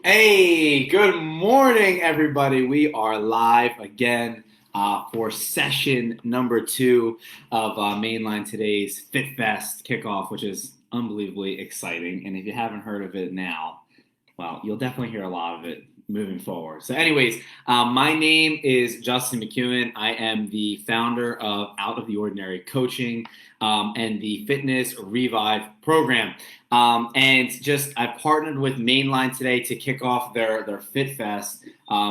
Hey, good morning, everybody. We are live again for session number 2 of Mainline Today's Fit Fest kickoff, which is unbelievably exciting. And if you haven't heard of it now, well, you'll definitely hear a lot of it moving forward. So, anyways, my name is Justin McEwen. I am the founder of Out of the Ordinary Coaching and the Fitness Revive program. And just I partnered with Mainline today to kick off their Fit Fest,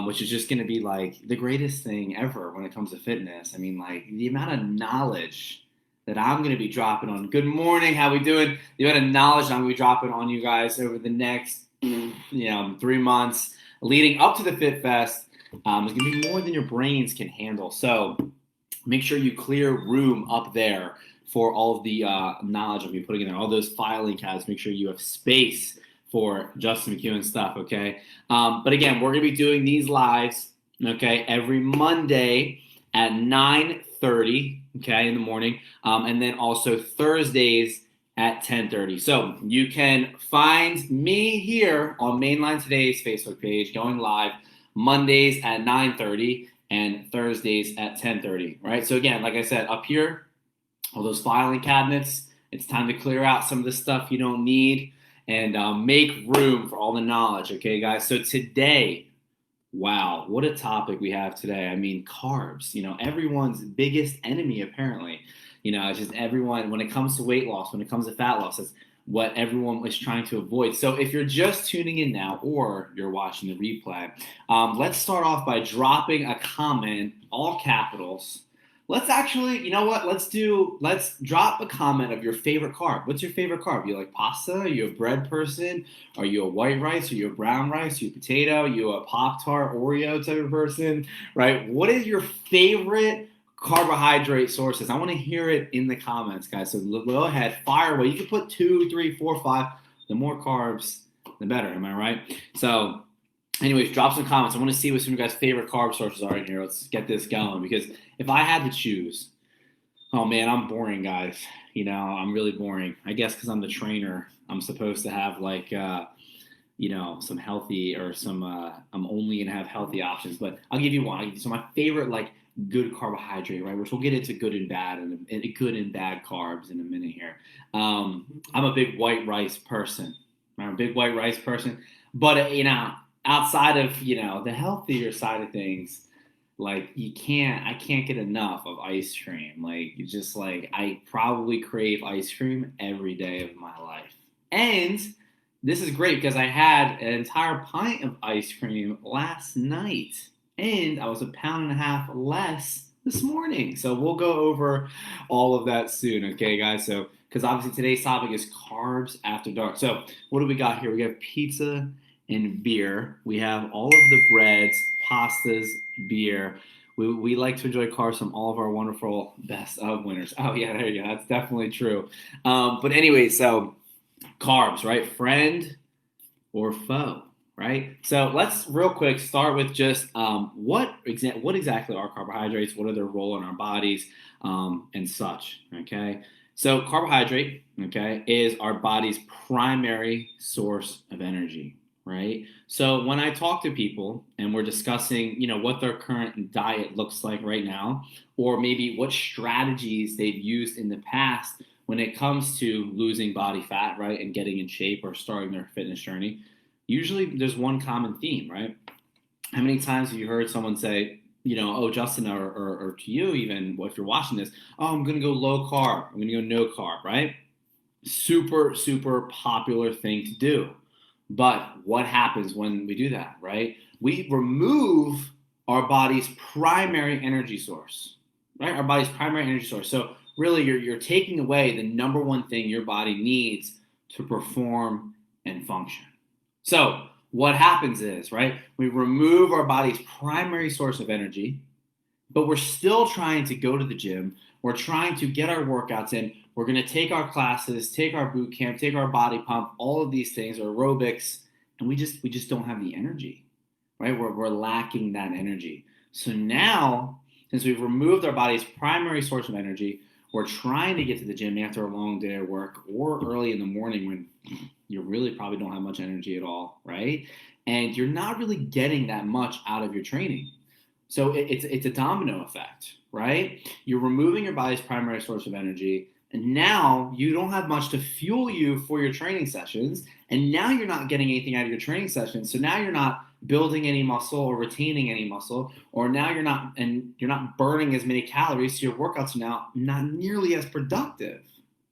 which is just going to be like the greatest thing ever when it comes to fitness. I mean, like the amount of knowledge that I'm going to be dropping on. Good morning, how we doing? The amount of knowledge I'm going to be dropping on you guys over the next 3 months leading up to the Fit Fest is going to be more than your brains can handle. So make sure you clear room up there for all of the knowledge I'll be putting in there, all those filing cabinets. Make sure you have space for Justin McEwen stuff, okay? But again, we're going to be doing these lives, okay, every Monday at 9:30, okay, in the morning, and then also Thursdays at 10:30. So you can find me here on Mainline Today's Facebook page going live Mondays at 9:30 and Thursdays at 10:30, right? So again, like I said, up here, all those filing cabinets, it's time to clear out some of the stuff you don't need and make room for all the knowledge, okay, guys? So today, wow, what a topic we have today. I mean, carbs, everyone's biggest enemy, apparently. It's just everyone, when it comes to weight loss, when it comes to fat loss, that's what everyone is trying to avoid. So if you're just tuning in now or you're watching the replay, let's start off by dropping a comment, all capitals. Let's actually, you know what? Let's drop a comment of your favorite carb. What's your favorite carb? You like pasta? Are you a bread person? Are you a white rice? Are you a brown rice? Are you a potato? Are you a Pop-Tart Oreo type of person? Right? What is your favorite carbohydrate sources? I want to hear it in the comments, guys. So go ahead, fire away. You can put 2, 3, 4, 5. The more carbs, the better. Am I right? So anyways, drop some comments. I want to see what some of you guys' favorite carb sources are in here. Let's get this going, because if I had to choose, oh man, I'm boring, guys. I'm really boring. I guess because I'm the trainer, I'm supposed to have like, some healthy or some, I'm only going to have healthy options, but I'll give you one. So my favorite, like, good carbohydrate, right? Which we'll get into good and bad and good and bad carbs in a minute here. I'm a big white rice person. I'm a big white rice person, but outside of the healthier side of things, like I can't get enough of ice cream. Like it's just like I probably crave ice cream every day of my life. And this is great because I had an entire pint of ice cream last night, and I was a pound and a half less this morning. So we'll go over all of that soon, okay, guys? So because obviously today's topic is carbs after dark. So what do we got here? We have pizza and beer. We have all of the breads, pastas, beer. We like to enjoy carbs from all of our wonderful best of winners. Oh yeah, there you go. That's definitely true. But anyway, so carbs, right? Friend or foe, right? So let's real quick start with just what exactly are carbohydrates? What are their role in our bodies and such? Okay. So carbohydrate, okay, is our body's primary source of energy, right? So when I talk to people and we're discussing, what their current diet looks like right now, or maybe what strategies they've used in the past when it comes to losing body fat, right, and getting in shape or starting their fitness journey, usually there's one common theme, right? How many times have you heard someone say, oh, Justin, or to you even, if you're watching this, oh, I'm going to go low carb. I'm going to go no carb, right? Super, super popular thing to do. But what happens when we do that, right? We remove our body's primary energy source, right? Our body's primary energy source. So really, you're taking away the number one thing your body needs to perform and function. So what happens is, right, we remove our body's primary source of energy, but we're still trying to go to the gym. We're trying to get our workouts in. We're going to take our classes, take our boot camp, take our body pump, all of these things, aerobics, and we just don't have the energy, right? We're lacking that energy. So now, since we've removed our body's primary source of energy, we're trying to get to the gym after a long day of work or early in the morning when you really probably don't have much energy at all, right? and you're not really getting that much out of your training. So it's a domino effect, right? You're removing your body's primary source of energy, and now you don't have much to fuel you for your training sessions, and now you're not getting anything out of your training sessions. So now you're not building any muscle or retaining any muscle, or now you're not burning as many calories, so your workouts are now not nearly as productive,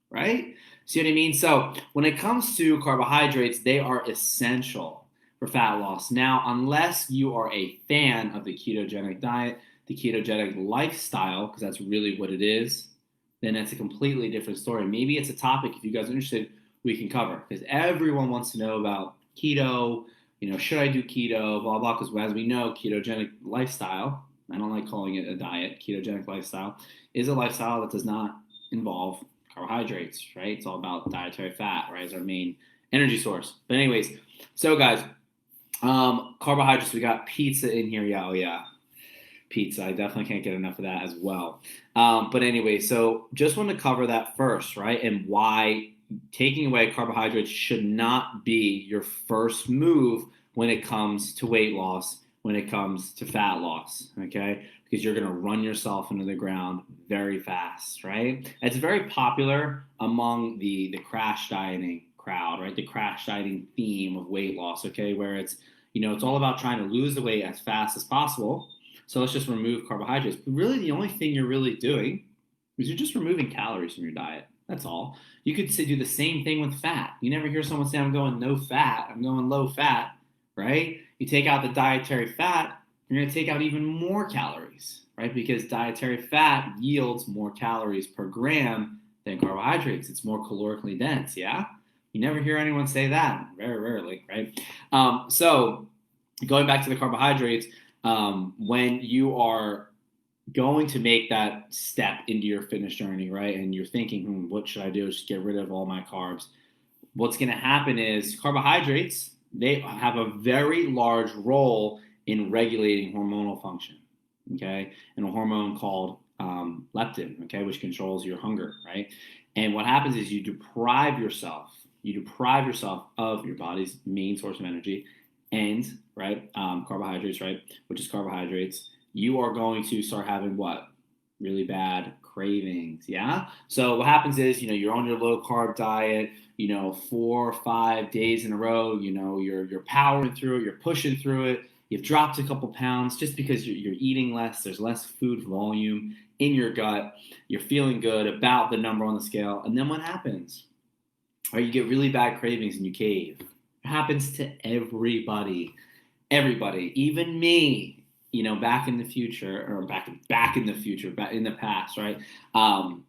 right? See what I mean? So when it comes to carbohydrates, they are essential for fat loss. Now, unless you are a fan of the ketogenic diet, the ketogenic lifestyle, because that's really what it is, then that's a completely different story. Maybe it's a topic, if you guys are interested, we can cover, because everyone wants to know about keto, should I do keto, blah, blah, because as we know, ketogenic lifestyle, I don't like calling it a diet, ketogenic lifestyle, is a lifestyle that does not involve carbohydrates, right? It's all about dietary fat, right? It's our main energy source. But anyways, so guys, carbohydrates, we got pizza in here. Yeah, oh yeah, pizza. I definitely can't get enough of that as well. But anyway, so just want to cover that first, right? And why taking away carbohydrates should not be your first move when it comes to weight loss, when it comes to fat loss, okay? Because you're going to run yourself into the ground very fast, right? It's very popular among the crash dieting crowd, right? The crash dieting theme of weight loss, okay? Where it's, it's all about trying to lose the weight as fast as possible. So let's just remove carbohydrates. But really, the only thing you're really doing is you're just removing calories from your diet. That's all. You could do the same thing with fat. You never hear someone say, I'm going no fat, I'm going low fat, right? You take out the dietary fat, you're going to take out even more calories, right? Because dietary fat yields more calories per gram than carbohydrates. It's more calorically dense, yeah? You never hear anyone say that, very rarely, right? So going back to the carbohydrates, when you are going to make that step into your fitness journey, right? And you're thinking, what should I do? Just get rid of all my carbs. What's going to happen is carbohydrates, they have a very large role in regulating hormonal function, okay? And a hormone called leptin, okay, which controls your hunger, right? And what happens is you deprive yourself of your body's main source of energy and, right, carbohydrates, right, which is carbohydrates. You are going to start having what? Really bad cravings, yeah? So what happens is, you're on your low carb diet, 4 or 5 days in a row, you're powering through it, you're pushing through it, you've dropped a couple pounds just because you're eating less, there's less food volume in your gut, you're feeling good about the number on the scale, and then what happens? Right, you get really bad cravings and you cave. It happens to everybody, even me. Back in the future, or back in the past, right? Of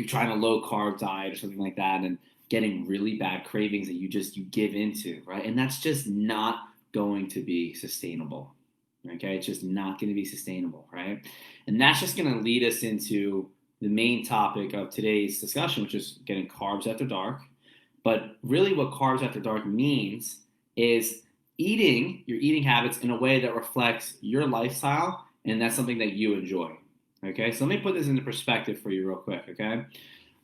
trying a low carb diet or something like that, and getting really bad cravings that you give into, right? And that's just not going to be sustainable. Okay, it's just not going to be sustainable, right? And that's just going to lead us into the main topic of today's discussion, which is getting carbs after dark. But really, what carbs after dark means is eating your eating habits in a way that reflects your lifestyle, and that's something that you enjoy. Okay, so let me put this into perspective for you real quick. Okay,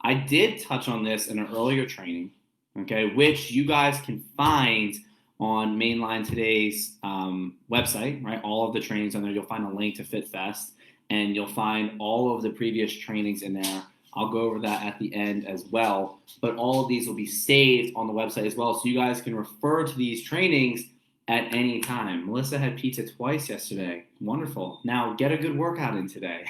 I did touch on this in an earlier training, okay, which you guys can find on Mainline Today's website, right? All of the trainings on there. You'll find a link to FitFest, and you'll find all of the previous trainings in there. I'll go over that at the end as well, but all of these will be saved on the website as well, so you guys can refer to these trainings at any time. Melissa had pizza twice yesterday. Wonderful. Now get a good workout in today,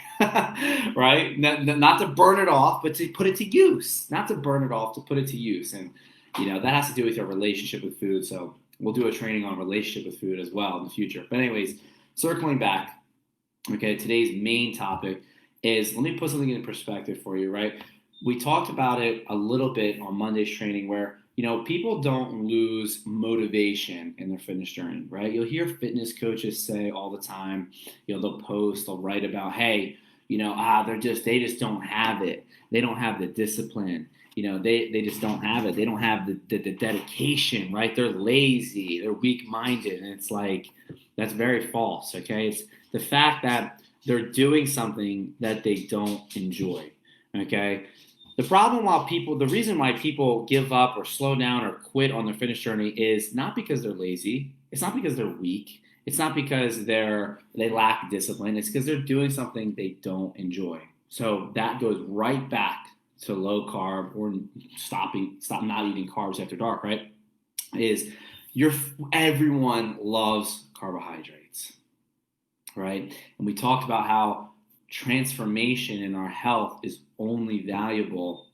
right? Not to burn it off, but to put it to use. Not to burn it off, to put it to use. And, that has to do with your relationship with food. So we'll do a training on relationship with food as well in the future. But anyways, circling back, okay, today's main topic is, let me put something in perspective for you, right? We talked about it a little bit on Monday's training where, people don't lose motivation in their fitness journey, right? You'll hear fitness coaches say all the time, they'll post, they'll write about, hey, they just don't have it. They don't have the discipline. They just don't have it. They don't have the dedication, right? They're lazy, they're weak-minded. And it's like, that's very false, okay? It's the fact that they're doing something that they don't enjoy, okay? The reason why people give up or slow down or quit on their fitness journey is not because they're lazy, it's not because they're weak. It's not because they lack discipline. It's because they're doing something they don't enjoy. So that goes right back to low carb or stop not eating carbs after dark, right? Is everyone loves carbohydrates, right? And we talked about how transformation in our health is only valuable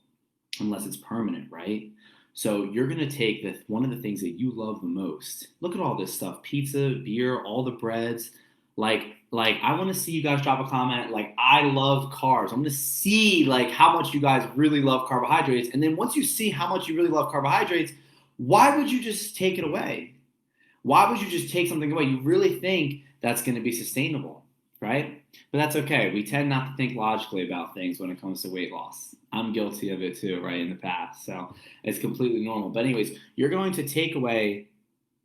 unless it's permanent, right? So you're going to take one of the things that you love the most. Look at all this stuff: pizza, beer, all the breads. Like I want to see you guys drop a comment like, I love carbs. I'm going to see like how much you guys really love carbohydrates. And then once you see how much you really love carbohydrates, why would you just take it away? Why would you just take something away? You really think that's going to be sustainable, right? But that's okay. We tend not to think logically about things when it comes to weight loss. I'm guilty of it too, right, in the past. So it's completely normal. But anyways, you're going to take away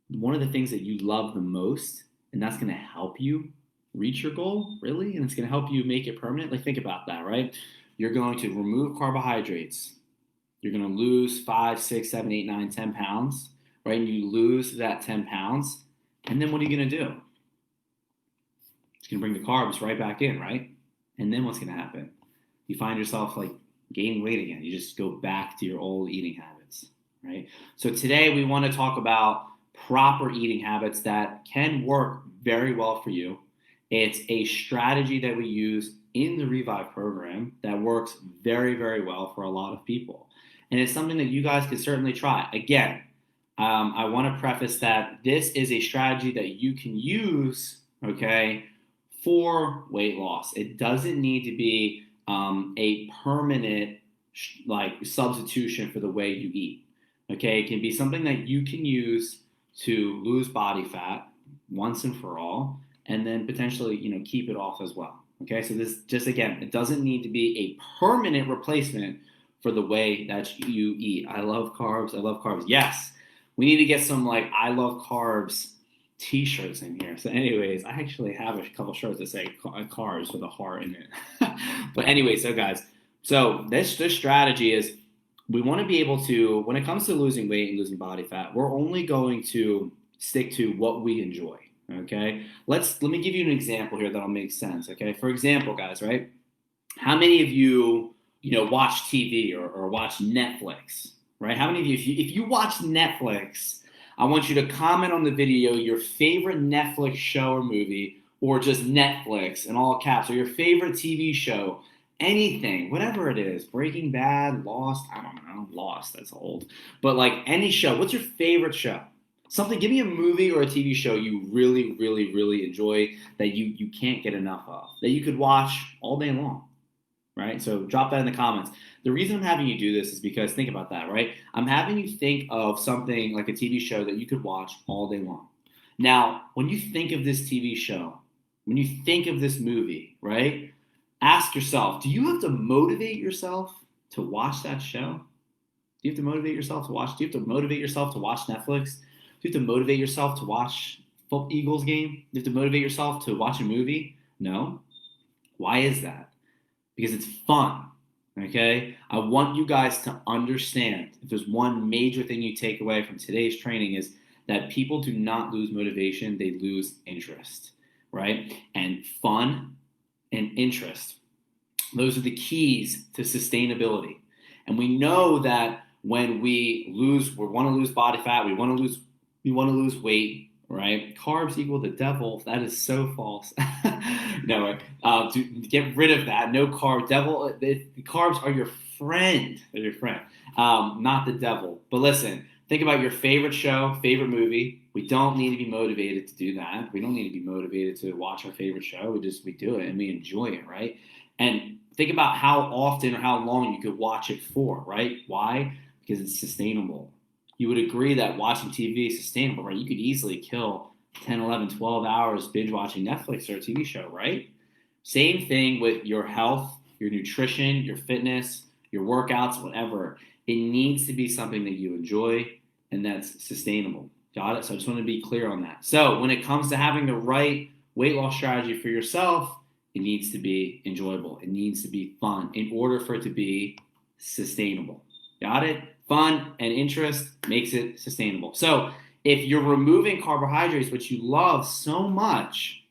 one of the things that you love the most, and that's going to help you reach your goal, really, and it's going to help you make it permanent. Like, think about that, right? You're going to remove carbohydrates. You're going to lose 5, 6, 7, 8, 9, 10 pounds, right? And you lose that 10 pounds, and then what are you going to do? It's going to bring the carbs right back in, right? And then what's going to happen? You find yourself like gaining weight again. You just go back to your old eating habits, right? So today we want to talk about proper eating habits that can work very well for you. It's a strategy that we use in the Revive program that works very, very well for a lot of people. And it's something that you guys can certainly try. Again, I want to preface that this is a strategy that you can use, okay, for weight loss. It doesn't need to be a permanent like substitution for the way you eat. Okay, it can be something that you can use to lose body fat once and for all, and then potentially, keep it off as well. Okay, so this just, again, it doesn't need to be a permanent replacement for the way that you eat. I love carbs. I love carbs. Yes, we need to get some like I love carbs t-shirts in here. So anyways, I actually have a couple shirts that say carbs with a heart in it. But anyway, so guys, so this strategy is we want to be able to, when it comes to losing weight and losing body fat, we're only going to stick to what we enjoy. Okay, let me give you an example here that'll make sense. Okay, for example, guys, right? How many of you watch TV or watch Netflix, right? How many of you, if you watch Netflix, I want you to comment on the video your favorite Netflix show or movie, or just Netflix in all caps, or your favorite TV show, anything, whatever it is, Breaking Bad, Lost, I don't know, Lost, that's old, but like any show. What's your favorite show? Something, give me a movie or a TV show you really, really, really enjoy that you can't get enough of, that you could watch all day long, right? So drop that in the comments. The reason I'm having you do this is because, think about that, right? I'm having you think of something like a TV show that you could watch all day long. Now, when you think of this TV show, when you think of this movie, right? Ask yourself, do you have to motivate yourself to watch that show? Do you have to motivate yourself to watch? Do you have to motivate yourself to watch Netflix? Do you have to motivate yourself to watch Eagles game? Do you have to motivate yourself to watch a movie? No. Why is that? Because it's fun, okay? I want you guys to understand, if there's one major thing you take away from today's training, is that people do not lose motivation, they lose interest, right? And fun and interest, those are the keys to sustainability. And we know that when we want to lose body fat, we want to lose weight, right? Carbs equal the devil. That is so false. No, to get rid of that. No carb. Devil. The carbs are your friend. They're your friend, not the devil. But listen, think about your favorite show, favorite movie. We don't need to be motivated to do that. We don't need to be motivated to watch our favorite show. We do it and we enjoy it, right? And think about how often or how long you could watch it for, right? Why? Because it's sustainable. You would agree that watching TV is sustainable, right? You could easily kill 10, 11, 12 hours binge watching Netflix or a TV show, right? Same thing with your health, your nutrition, your fitness, your workouts, whatever. It needs to be something that you enjoy and that's sustainable. Got it? So I just want to be clear on that. So when it comes to having the right weight loss strategy for yourself, it needs to be enjoyable. It needs to be fun in order for it to be sustainable. Got it? Fun and interest makes it sustainable. So If you're removing carbohydrates, which you love so much,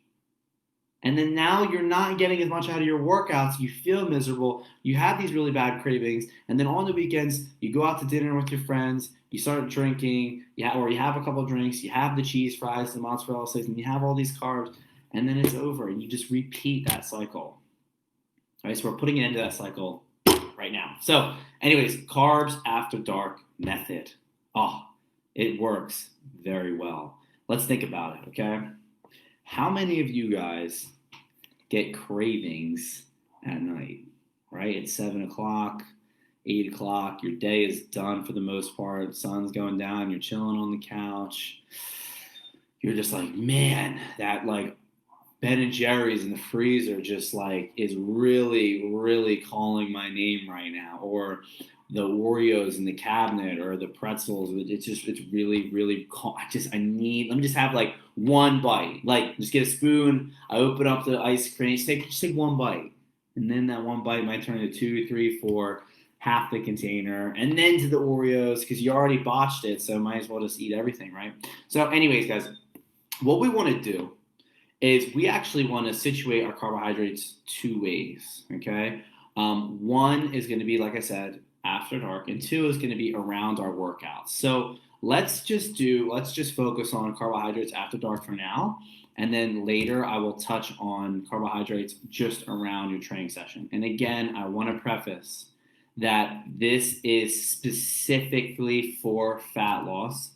and then now you're not getting as much out of your workouts, you feel miserable, you have these really bad cravings, and then on the weekends, you go out to dinner with your friends, you start drinking, or you have a couple of drinks, you have the cheese fries, the mozzarella sticks, and you have all these carbs, and then it's over, and you just repeat that cycle. All right, so we're putting an end to that cycle right now. So anyways, Carbs After Dark method. Oh, it works very well. Let's think about it, okay? How many of you guys get cravings at night, right? It's 7 o'clock, 8 o'clock, your day is done for the most part, the sun's going down, you're chilling on the couch. You're just like, man, that like Ben and Jerry's in the freezer just like is really, really calling my name right now. Or the Oreos in the cabinet or the pretzels. It's really, really, let me just have like one bite. Like just get a spoon. I open up the ice cream, just take one bite. And then that one bite might turn into 2, 3, 4, half the container. And then to the Oreos because you already botched it. So might as well just eat everything, right? So anyways, guys, what we want to do is we actually want to situate our carbohydrates 2 ways, okay? One is going to be, like I said, after dark, and 2 is going to be around our workouts. So let's just focus on carbohydrates after dark for now, and then later I will touch on carbohydrates just around your training session. And again, I want to preface that this is specifically for fat loss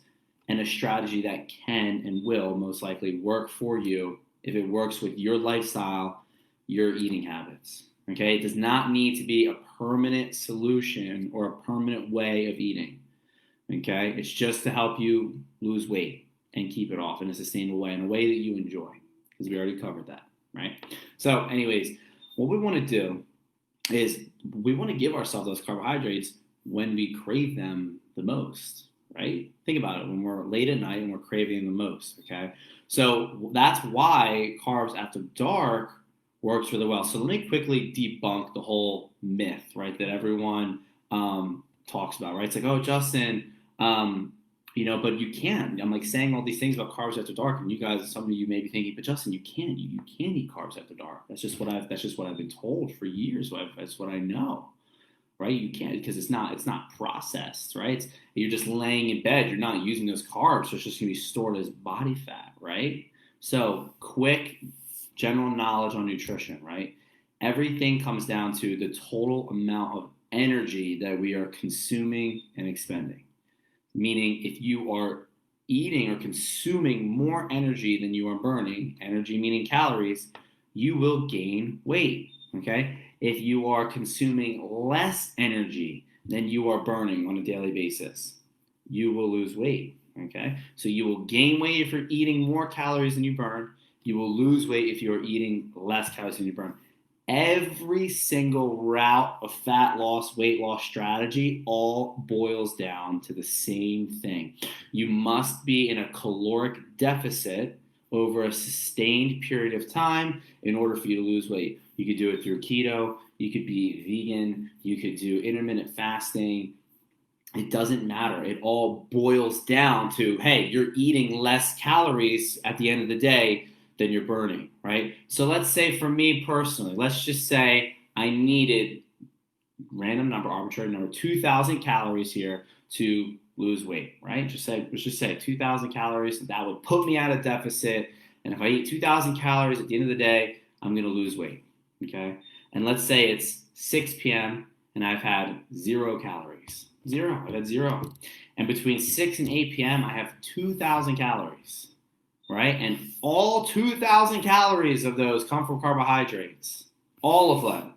and a strategy that can and will most likely work for you if it works with your lifestyle, your eating habits. Okay, it does not need to be a permanent solution or a permanent way of eating. Okay, it's just to help you lose weight and keep it off in a sustainable way, in a way that you enjoy, because we already covered that, right? So anyways, what we want to do is we want to give ourselves those carbohydrates when we crave them the most, right? Think about it, when we're late at night and we're craving the most, okay? So that's why Carbs After Dark works really well. So let me quickly debunk the whole myth, right, that everyone talks about, right? It's like, oh, Justin, but you can. I'm like saying all these things about carbs after dark, and you guys, some of you may be thinking, but Justin, you can eat carbs after dark. That's just what I've been told for years. That's what I know, right? You can't, because it's not processed, right? You're just laying in bed. You're not using those carbs, so it's just gonna be stored as body fat, right? So quick general knowledge on nutrition, right? Everything comes down to the total amount of energy that we are consuming and expending. Meaning if you are eating or consuming more energy than you are burning, energy meaning calories, you will gain weight, okay? If you are consuming less energy than you are burning on a daily basis, you will lose weight, okay? So you will gain weight if you're eating more calories than you burn. You will lose weight if you're eating less calories than you burn. Every single route of fat loss, weight loss strategy all boils down to the same thing. You must be in a caloric deficit over a sustained period of time in order for you to lose weight. You could do it through keto, you could be vegan, you could do intermittent fasting. It doesn't matter. It all boils down to, hey, you're eating less calories at the end of the day than you're burning, right? So let's say for me personally, let's just say I needed random number, arbitrary number, 2,000 calories here to lose weight, right? Let's just say 2,000 calories. That would put me at a deficit. And if I eat 2,000 calories at the end of the day, I'm going to lose weight, okay? And let's say it's 6 p.m. and I've had 0 calories. I've had 0. And between 6 and 8 p.m., I have 2,000 calories. Right? And all 2,000 calories of those come from carbohydrates. All of them.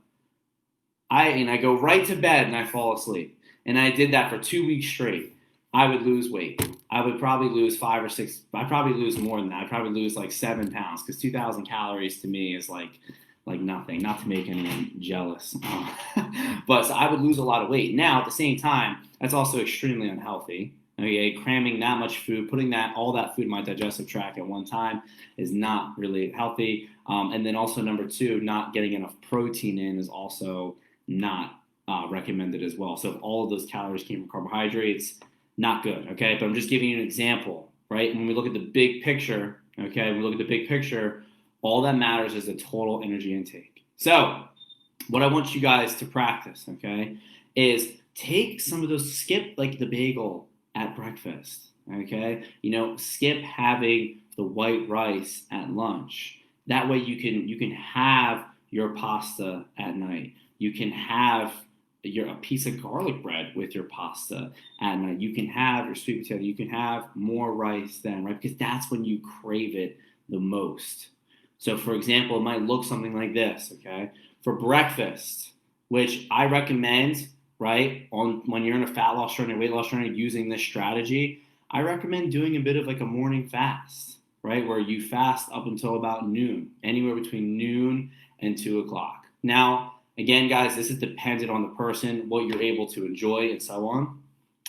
I go right to bed and I fall asleep. And I did that for 2 weeks straight. I would lose weight. I would probably lose 5 or 6. I'd probably lose more than that. I'd probably lose like 7 pounds because 2,000 calories to me is like nothing. Not to make anyone jealous. But so I would lose a lot of weight. Now, at the same time, that's also extremely unhealthy. Okay, cramming that much food, putting all that food in my digestive tract at one time is not really healthy. And then also number 2, not getting enough protein in is also not recommended as well. So if all of those calories came from carbohydrates, not good. Okay, but I'm just giving you an example. right? And when we look at the big picture, all that matters is the total energy intake. So what I want you guys to practice, okay, is take some of those, skip like the bagel at breakfast, okay? Skip having the white rice at lunch. That way you can have your pasta at night. You can have a piece of garlic bread with your pasta at night. You can have your sweet potato. You can have more rice then, right? Because that's when you crave it the most. So, for example, it might look something like this, okay? For breakfast, which I recommend, right, when you're in a fat loss journey, weight loss journey, using this strategy, I recommend doing a bit of like a morning fast, right, where you fast up until about noon, anywhere between noon and 2 o'clock. Now, again, guys, this is dependent on the person, what you're able to enjoy, and so on.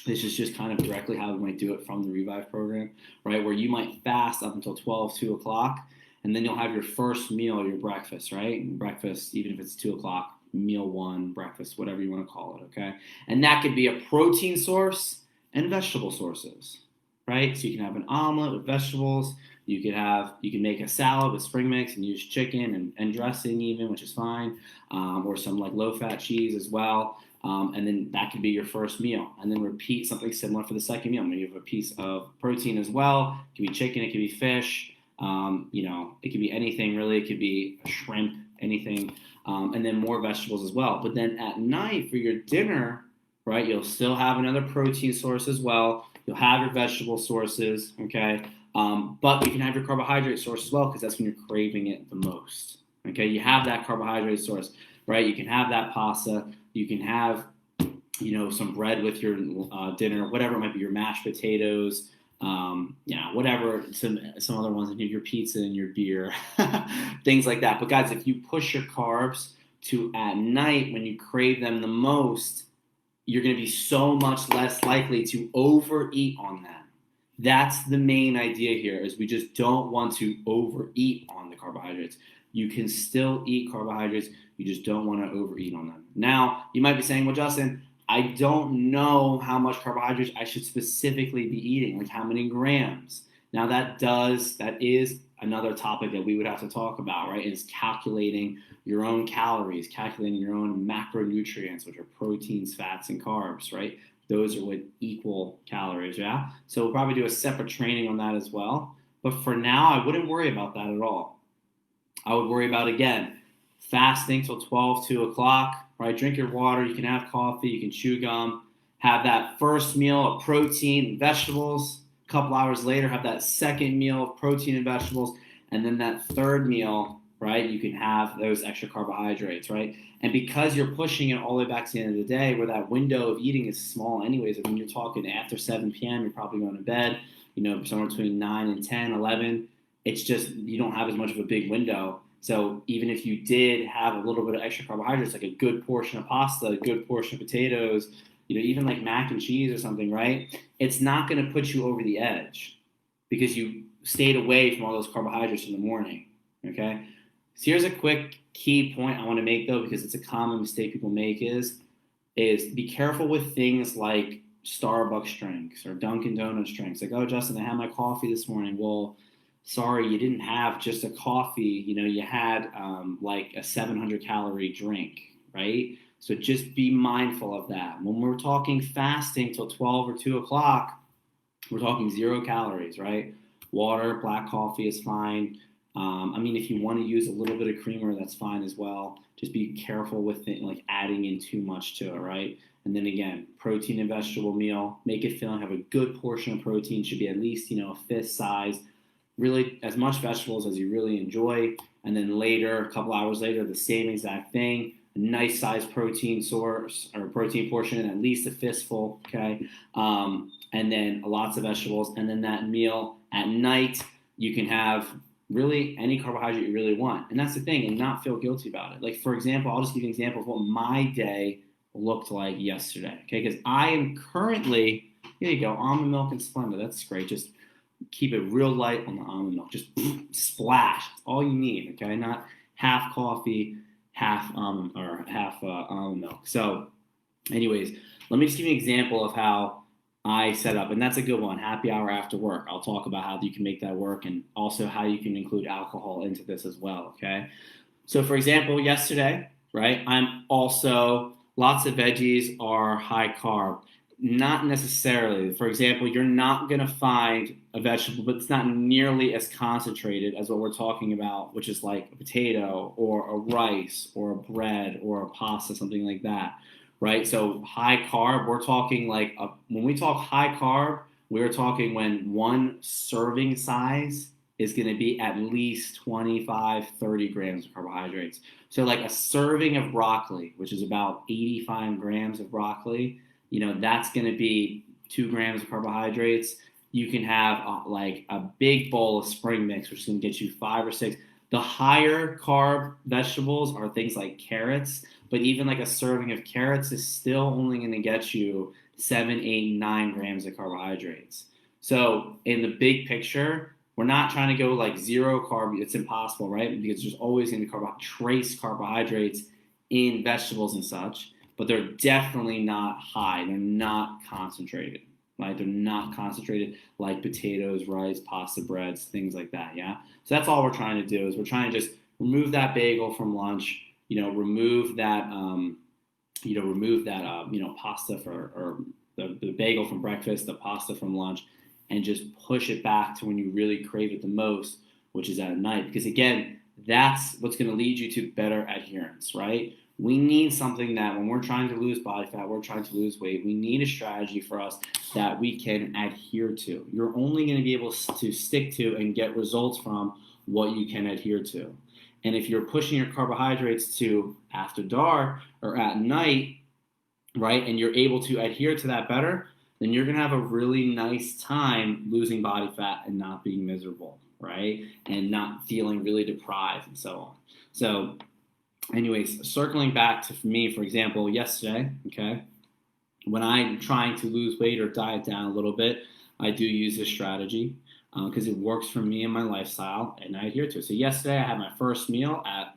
This is just kind of directly how we might do it from the Revive program, right, where you might fast up until 2 o'clock, and then you'll have your first meal, your breakfast, right? Breakfast, even if it's 2 o'clock, meal one, breakfast, whatever you want to call it, okay? And that could be a protein source and vegetable sources, right? So you can have an omelet with vegetables. You can make a salad with spring mix and use chicken and dressing even, which is fine, or some like low-fat cheese as well. And then that could be your first meal. And then repeat something similar for the second meal. Maybe you have a piece of protein as well. It could be chicken, it could be fish. It could be anything really. It could be shrimp, anything, and then more vegetables as well. But then at night for your dinner, right, you'll still have another protein source as well. You'll have your vegetable sources, okay, but you can have your carbohydrate source as well because that's when you're craving it the most, okay. You have that carbohydrate source, right? You can have that pasta. You can have, some bread with your dinner, whatever it might be, your mashed potatoes. Whatever, some other ones, your pizza and your beer, things like that. But guys, if you push your carbs to at night when you crave them the most, you're going to be so much less likely to overeat on them. That's the main idea here, is we just don't want to overeat on the carbohydrates. You can still eat carbohydrates, you just don't want to overeat on them. Now, you might be saying, well, Justin, I don't know how much carbohydrates I should specifically be eating, like how many grams. Now that is another topic that we would have to talk about, right? Is calculating your own calories, calculating your own macronutrients, which are proteins, fats, and carbs, right? Those are what equal calories, yeah? So we'll probably do a separate training on that as well. But for now, I wouldn't worry about that at all. I would worry about, again, fasting till 2 o'clock, right? Drink your water. You can have coffee. You can chew gum. Have that first meal of protein and vegetables. A couple hours later, have that second meal of protein and vegetables. And then that third meal, right, you can have those extra carbohydrates, right? And because you're pushing it all the way back to the end of the day, where that window of eating is small anyways, when you're talking after 7 p.m., you're probably going to bed, somewhere between 9 and 10, 11. It's just you don't have as much of a big window. So even if you did have a little bit of extra carbohydrates, like a good portion of pasta, a good portion of potatoes, even like mac and cheese or something, right? It's not going to put you over the edge because you stayed away from all those carbohydrates in the morning, okay? So here's a quick key point I want to make, though, because it's a common mistake people make is be careful with things like Starbucks drinks or Dunkin' Donuts drinks. Like, oh, Justin, I had my coffee this morning. Well, sorry, you didn't have just a coffee. You had like a 700-calorie drink, right? So just be mindful of that. When we're talking fasting till 12 or 2 o'clock, we're talking 0 calories, right? Water, black coffee is fine. If you want to use a little bit of creamer, that's fine as well. Just be careful with it, like adding in too much to it, right? And then again, protein and vegetable meal. Make it fill and have a good portion of protein. Should be at least, a fist size. Really as much vegetables as you really enjoy. And then later, a couple hours later, the same exact thing. A nice sized protein source or protein portion, at least a fistful, okay? And then lots of vegetables. And then that meal at night, you can have really any carbohydrate you really want. And that's the thing, and not feel guilty about it. Like, for example, I'll just give you an example of what my day looked like yesterday, okay? Because I am currently, here you go, almond milk and Splenda. That's great. Just keep it real light on the almond milk. Just splash. That's all you need, okay? Not half coffee, half almond milk. So anyways, let me just give you an example of how I set up, and that's a good one, happy hour after work. I'll talk about how you can make that work and also how you can include alcohol into this as well, okay? So for example, yesterday, right, I'm also, lots of veggies are high carb. Not necessarily. For example, you're not going to find a vegetable, but it's not nearly as concentrated as what we're talking about, which is like a potato or a rice or a bread or a pasta, something like that, right? So high carb, we're talking like, when we talk high carb, we're talking when one serving size is going to be at least 25, 30 grams of carbohydrates. So like a serving of broccoli, which is about 85 grams of broccoli, that's going to be 2 grams of carbohydrates. You can have like a big bowl of spring mix, which is going to get you 5 or 6. The higher carb vegetables are things like carrots, but even like a serving of carrots is still only going to get you 7, 8, 9 grams of carbohydrates. So in the big picture, we're not trying to go like zero carb. It's impossible, right? Because there's always going to be trace carbohydrates in vegetables and such, but they're definitely not high. They're not concentrated, right? They're not concentrated like potatoes, rice, pasta, breads, things like that, yeah? So that's all we're trying to do is we're trying to just remove that bagel from lunch, remove that, pasta or the bagel from breakfast, the pasta from lunch, and just push it back to when you really crave it the most, which is at night. Because again, that's what's going to lead you to better adherence, right? We need something that when we're trying to lose body fat, we're trying to lose weight, we need a strategy for us that we can adhere to. You're only going to be able to stick to and get results from what you can adhere to. And if you're pushing your carbohydrates to after dark or at night, right, and you're able to adhere to that better, then you're going to have a really nice time losing body fat and not being miserable, right? And not feeling really deprived and so on. So anyways, circling back to me, for example, yesterday, okay, when I'm trying to lose weight or diet down a little bit, I do use this strategy because it works for me and my lifestyle, and I adhere to it. So yesterday I had my first meal at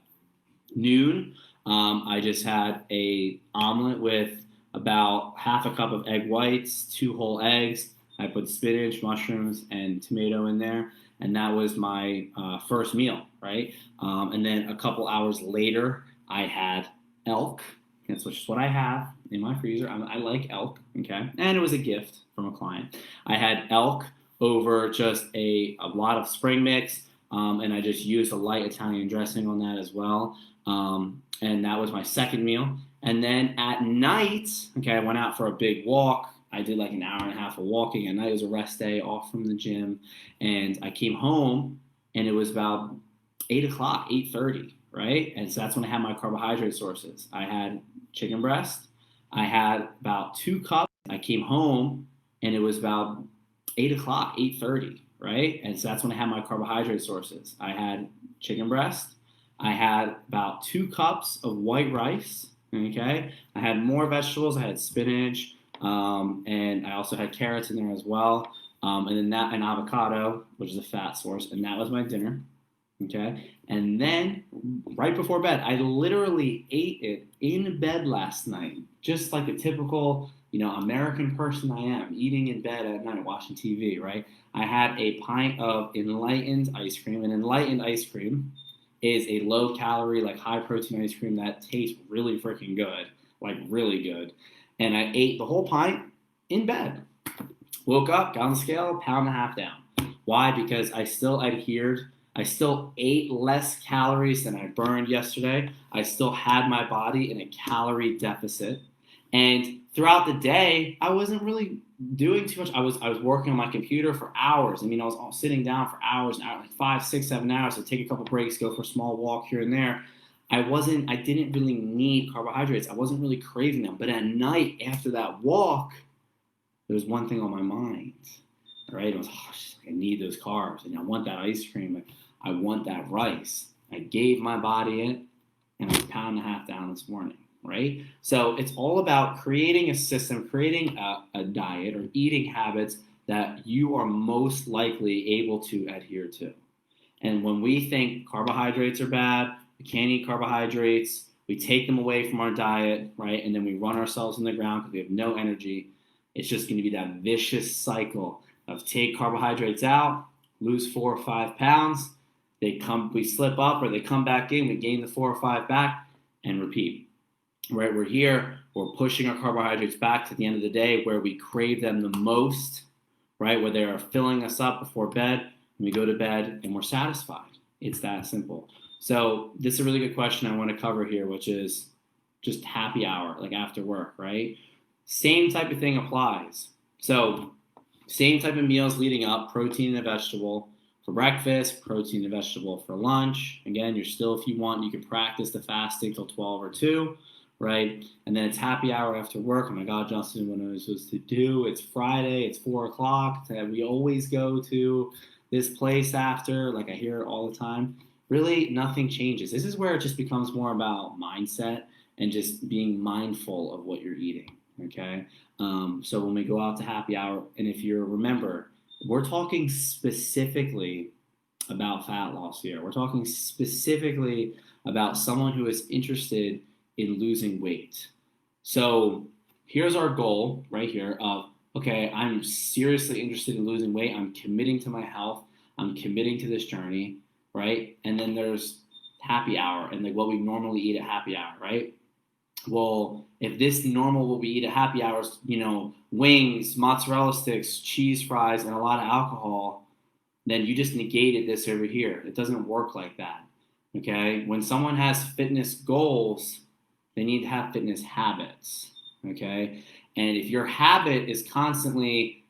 noon. I just had a omelet with about half a cup of egg whites, 2 whole eggs. I put spinach, mushrooms, and tomato in there, and that was my first meal, right? And then a couple hours later, I had elk. That's just what I have in my freezer. I like elk, okay? And it was a gift from a client. I had elk over just a lot of spring mix, and I just used a light Italian dressing on that as well. And that was my second meal. And then at night, okay, I went out for a big walk. I did like an hour and a half of walking. At night it was a rest day off from the gym. And I came home and it was about 8 o'clock, 8:30, right? And so that's when I had my carbohydrate sources. I had chicken breast. I had about 2 cups. I came home and it was about 8 o'clock, 8:30, right? And so that's when I had my carbohydrate sources. I had chicken breast. I had about 2 cups of white rice. Okay, I had more vegetables. I had spinach, and I also had carrots in there as well, and then an avocado, which is a fat source, and that was my dinner. Okay, and then right before bed, I literally ate it in bed last night, just like a typical, American person I am, eating in bed at night, watching TV. Right? I had a pint of enlightened ice cream, and enlightened ice cream is a low calorie, like high protein ice cream that tastes really freaking good, like really good. And I ate the whole pint in bed. Woke up, got on the scale, 1.5 pounds down. Why? Because I still adhered. I still ate less calories than I burned yesterday. I still had my body in a calorie deficit. And throughout the day, I wasn't really doing too much. I was working on my computer for hours. I mean, I was sitting down for hours and hours, like 5, 6, 7 hours. So take a couple breaks, go for a small walk here and there. I didn't really need carbohydrates. I wasn't really craving them. But at night, after that walk, there was one thing on my mind. All right, it was, I need those carbs, and I want that ice cream. I want that rice. I gave my body it, and I was 1.5 pounds down this morning. Right? So it's all about creating a system, creating a diet or eating habits that you are most likely able to adhere to. And when we think carbohydrates are bad, we can't eat carbohydrates, we take them away from our diet, right? And then we run ourselves in the ground because we have no energy. It's just going to be that vicious cycle of take carbohydrates out, lose 4 or 5 pounds, we slip up or they come back in, we gain the 4 or 5 back, and repeat. Right? We're here, we're pushing our carbohydrates back to the end of the day where we crave them the most, right? Where they are filling us up before bed, and we go to bed and we're satisfied. It's that simple. So this is a really good question I want to cover here, which is just happy hour, like after work, right? Same type of thing applies. So same type of meals leading up, protein and a vegetable for breakfast, protein and vegetable for lunch. Again, you're still, if you want, you can practice the fasting till 12 or 2, right? And then it's happy hour after work. Oh my God, Justin, what am I supposed to do? It's Friday, it's 4 o'clock. We always go to this place after, like I hear it all the time. Really, nothing changes. This is where it just becomes more about mindset and just being mindful of what you're eating, okay? So when we go out to happy hour, and if you remember, we're talking specifically about fat loss here. We're talking specifically about someone who is interested in losing weight. So here's our goal right here of, okay, I'm seriously interested in losing weight. I'm committing to my health. I'm committing to this journey, right? And then there's happy hour and like what we normally eat at happy hour, right? Well, if this normal what we eat at happy hours, wings, mozzarella sticks, cheese fries, and a lot of alcohol, then you just negated this over here. It doesn't work like that, okay? When someone has fitness goals, they need to have fitness habits, okay? And if your habit is constantly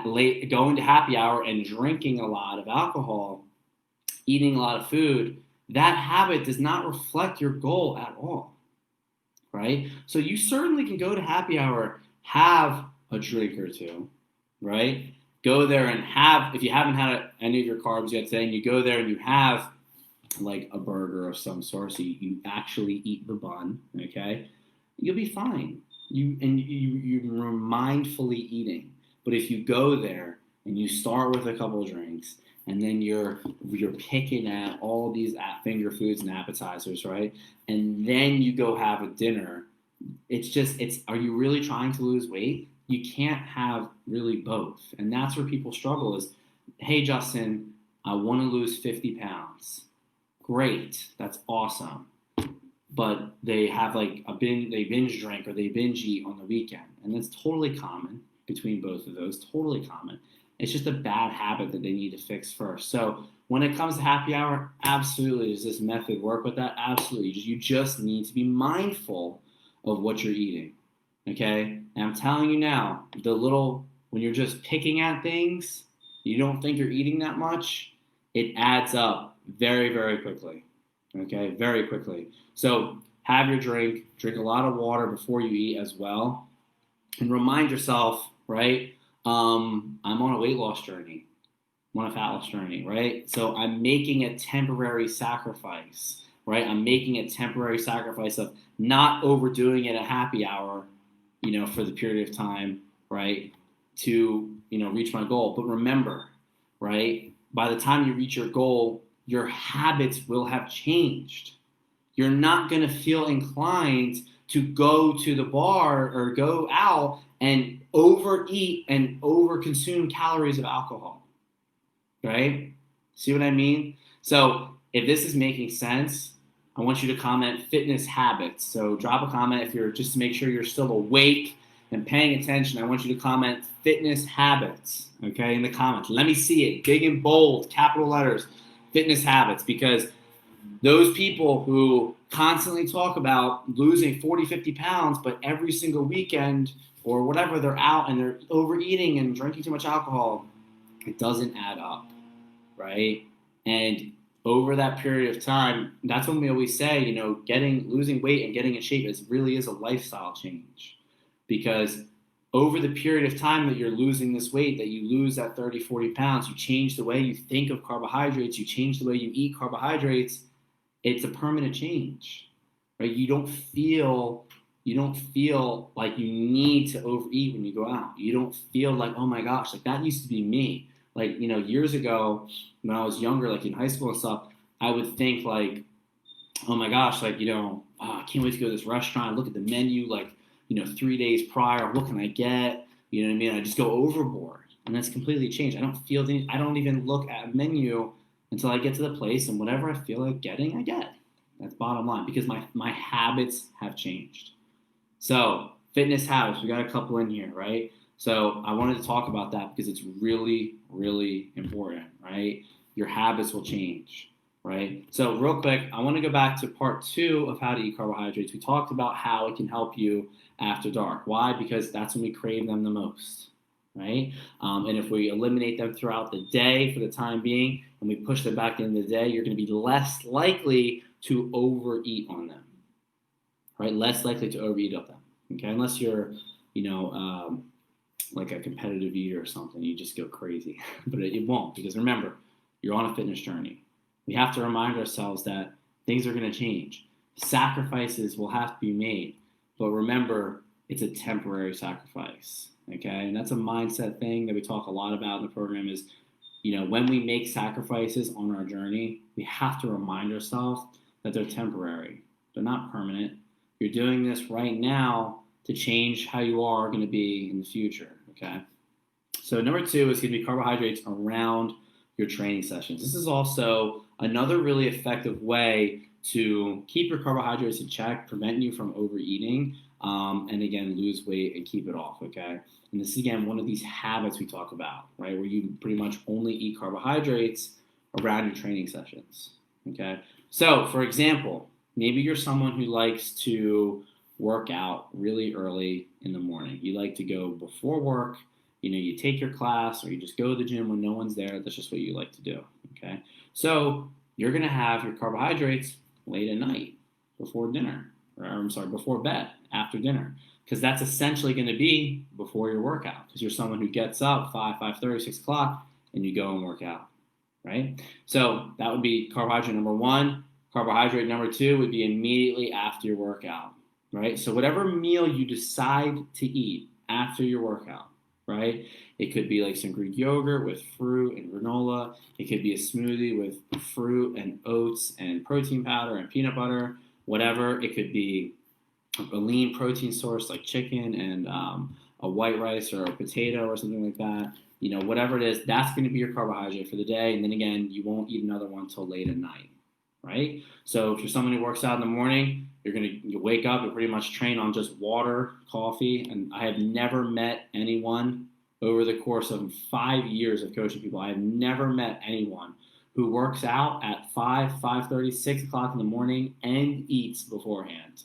going to happy hour and drinking a lot of alcohol, eating a lot of food, that habit does not reflect your goal at all, right? So you certainly can go to happy hour, have a drink or two, right? Go there and have, if you haven't had any of your carbs yet today, and you go there and you have like a burger of some sort, so you actually eat the bun, okay? You'll be fine. You're mindfully eating. But if you go there and you start with a couple of drinks, and then you're picking at all these finger foods and appetizers, right? And then you go have a dinner. Are you really trying to lose weight? You can't have really both. And that's where people struggle is, hey, Justin, I want to lose 50 pounds. Great. That's awesome. But they have they binge drink or they binge eat on the weekend. And that's totally common between both of those, totally common. It's just a bad habit that they need to fix first. So when it comes to happy hour, absolutely, does this method work with that? Absolutely. You just need to be mindful of what you're eating, okay? And I'm telling you now, when you're just picking at things, you don't think you're eating that much, it adds up very, very quickly, okay? Very quickly. So have your drink a lot of water before you eat as well, and remind yourself, right? I'm on a weight loss journey. I'm on a fat loss journey, right? So I'm making a temporary sacrifice, right? I'm making a temporary sacrifice of not overdoing it at happy hour, for the period of time, right? To, reach my goal. But remember, right? By the time you reach your goal, your habits will have changed. You're not going to feel inclined to go to the bar or go out and overeat and overconsume calories of alcohol, right? See what I mean? So if this is making sense, I want you to comment fitness habits. So drop a comment if you're just to make sure you're still awake and paying attention. I want you to comment fitness habits, okay, in the comments. Let me see it, big and bold, capital letters, fitness habits, because those people who constantly talk about losing 40, 50 pounds, but every single weekend or whatever, they're out and they're overeating and drinking too much alcohol, it doesn't add up, right? And over that period of time, that's when we always say, losing weight and getting in shape really is a lifestyle change. Because over the period of time that you're losing this weight, that you lose that 30, 40 pounds, you change the way you think of carbohydrates, you change the way you eat carbohydrates, it's a permanent change, right? You don't feel like you need to overeat when you go out. You don't feel like, oh my gosh, like that used to be me. Like, years ago when I was younger, like in high school and stuff, I would think like, oh my gosh, like, I can't wait to go to this restaurant, look at the menu, like, 3 days prior, what can I get? You know what I mean? I just go overboard, and that's completely changed. I don't even look at a menu until I get to the place, and whatever I feel like getting, I get. That's bottom line, because my habits have changed. So fitness habits, we got a couple in here, right? So I wanted to talk about that because it's really, really important, right? Your habits will change, right? So real quick, I want to go back to part 2 of how to eat carbohydrates. We talked about how it can help you after dark. Why? Because that's when we crave them the most, right? And if we eliminate them throughout the day for the time being, and we push them back into the day, you're going to be less likely to overeat on them, right? Less likely to overeat on them, okay? Unless you're, like a competitive eater or something, you just go crazy. But it won't, because remember, you're on a fitness journey. We have to remind ourselves that things are going to change. Sacrifices will have to be made. But remember, it's a temporary sacrifice, okay? And that's a mindset thing that we talk a lot about in the program is, when we make sacrifices on our journey, we have to remind ourselves that they're temporary. They're not permanent. You're doing this right now to change how you are going to be in the future, okay? So number 2 is going to be carbohydrates around your training sessions. This is also another really effective way to keep your carbohydrates in check, prevent you from overeating, and again, lose weight and keep it off, okay? And this is, again, one of these habits we talk about, right, where you pretty much only eat carbohydrates around your training sessions, okay? So, for example, maybe you're someone who likes to work out really early in the morning. You like to go before work. You take your class, or you just go to the gym when no one's there. That's just what you like to do, okay? So you're going to have your carbohydrates late at night before dinner, before bed, after dinner, because that's essentially going to be before your workout, because you're someone who gets up 5:30, 6 o'clock, and you go and work out, right? So that would be carbohydrate number 1. Carbohydrate number 2 would be immediately after your workout, right? So whatever meal you decide to eat after your workout, right? It could be like some Greek yogurt with fruit and granola. It could be a smoothie with fruit and oats and protein powder and peanut butter, whatever. It could be a lean protein source like chicken and a white rice or a potato or something like that. Whatever it is, that's going to be your carbohydrate for the day. And then again, you won't eat another one until late at night, right? So if you're someone who works out in the morning, you wake up and pretty much train on just water, coffee. And I have never met anyone over the course of 5 years of coaching people, I have never met anyone who works out at 5:30, 6 o'clock in the morning and eats beforehand.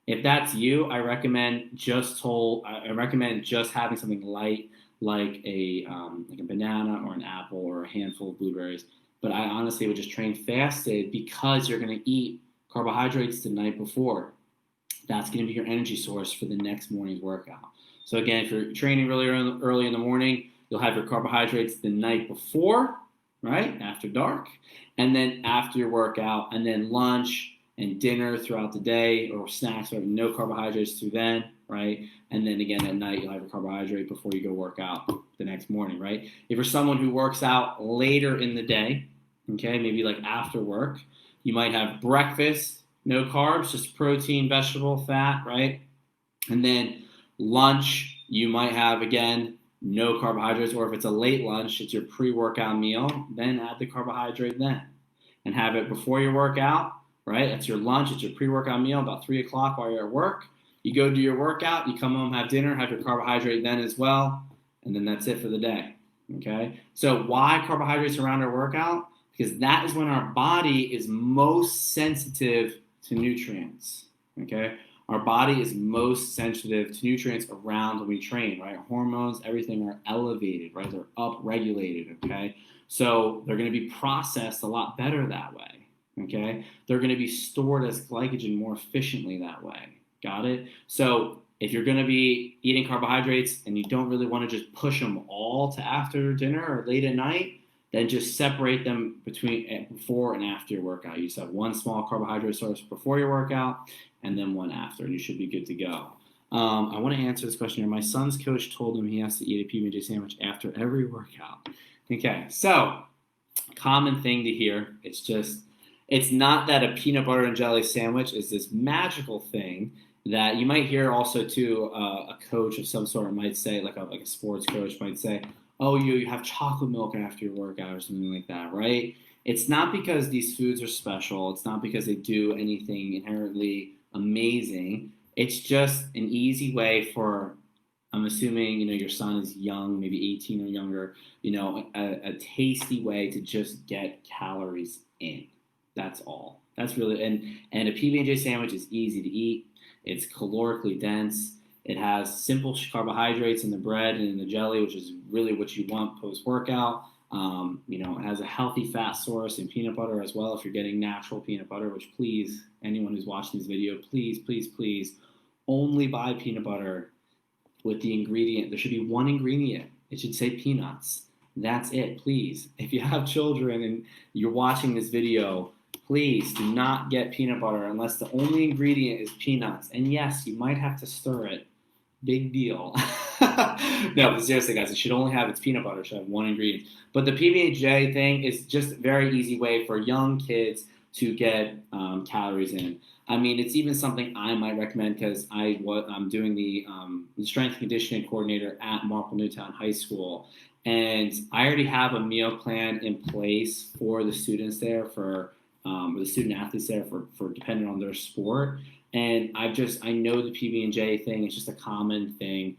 If that's you, I recommend just having something light like a banana or an apple or a handful of blueberries. But I honestly would just train fasted, because you're going to eat carbohydrates the night before. That's going to be your energy source for the next morning's workout. So again, if you're training really early in the morning, you'll have your carbohydrates the night before, right, after dark, and then after your workout, and then lunch and dinner throughout the day, or snacks, or no carbohydrates through then, right? And then again at night, you'll have a carbohydrate before you go work out the next morning, right? If you're someone who works out later in the day, okay, maybe like after work, you might have breakfast, no carbs, just protein, vegetable, fat, right? And then lunch, you might have, again, no carbohydrates, or if it's a late lunch, it's your pre-workout meal, then add the carbohydrate then. And have it before your workout, right? That's your lunch, it's your pre-workout meal, about 3 o'clock while you're at work. You go do your workout, you come home, have dinner, have your carbohydrate then as well, and then that's it for the day, okay? So why carbohydrates around our workout? Because that is when our body is most sensitive to nutrients, okay? Our body is most sensitive to nutrients around when we train, right? Hormones, everything are elevated, right? They're up-regulated, okay? So they're going to be processed a lot better that way, okay? They're going to be stored as glycogen more efficiently that way. Got it? So if you're going to be eating carbohydrates and you don't really want to just push them all to after dinner or late at night, then just separate them between before and after your workout. You just have one small carbohydrate source before your workout and then one after, and you should be good to go. I want to answer this question here. My son's coach told him he has to eat a PB&J sandwich after every workout. Okay, so common thing to hear. It's not that a peanut butter and jelly sandwich is this magical thing. that you might hear also too, a coach of some sort might say, like a sports coach might say, oh, you have chocolate milk after your workout or something like that, right? It's not because these foods are special. It's not because they do anything inherently amazing. It's just an easy way for, I'm assuming, your son is young, maybe 18 or younger, a tasty way to just get calories in. That's all. That's really, and a PB&J sandwich is easy to eat. It's calorically dense. It has simple carbohydrates in the bread and in the jelly, which is really what you want post-workout. It has a healthy fat source in peanut butter as well. If you're getting natural peanut butter, which please, anyone who's watching this video, please, please, please, only buy peanut butter with the ingredient. There should be one ingredient. It should say peanuts. That's it, please. If you have children and you're watching this video, please do not get peanut butter unless the only ingredient is peanuts. And yes, you might have to stir it. Big deal. No, but seriously, guys, it should only have its peanut butter. It should have one ingredient. But the PB&J thing is just a very easy way for young kids to get calories in. I mean, it's even something I might recommend because I'm doing the strength and conditioning coordinator at Marple Newtown High School. And I already have a meal plan in place for the students there, for the student athletes there, for depending on their sport. And I know the PB&J thing is just a common thing.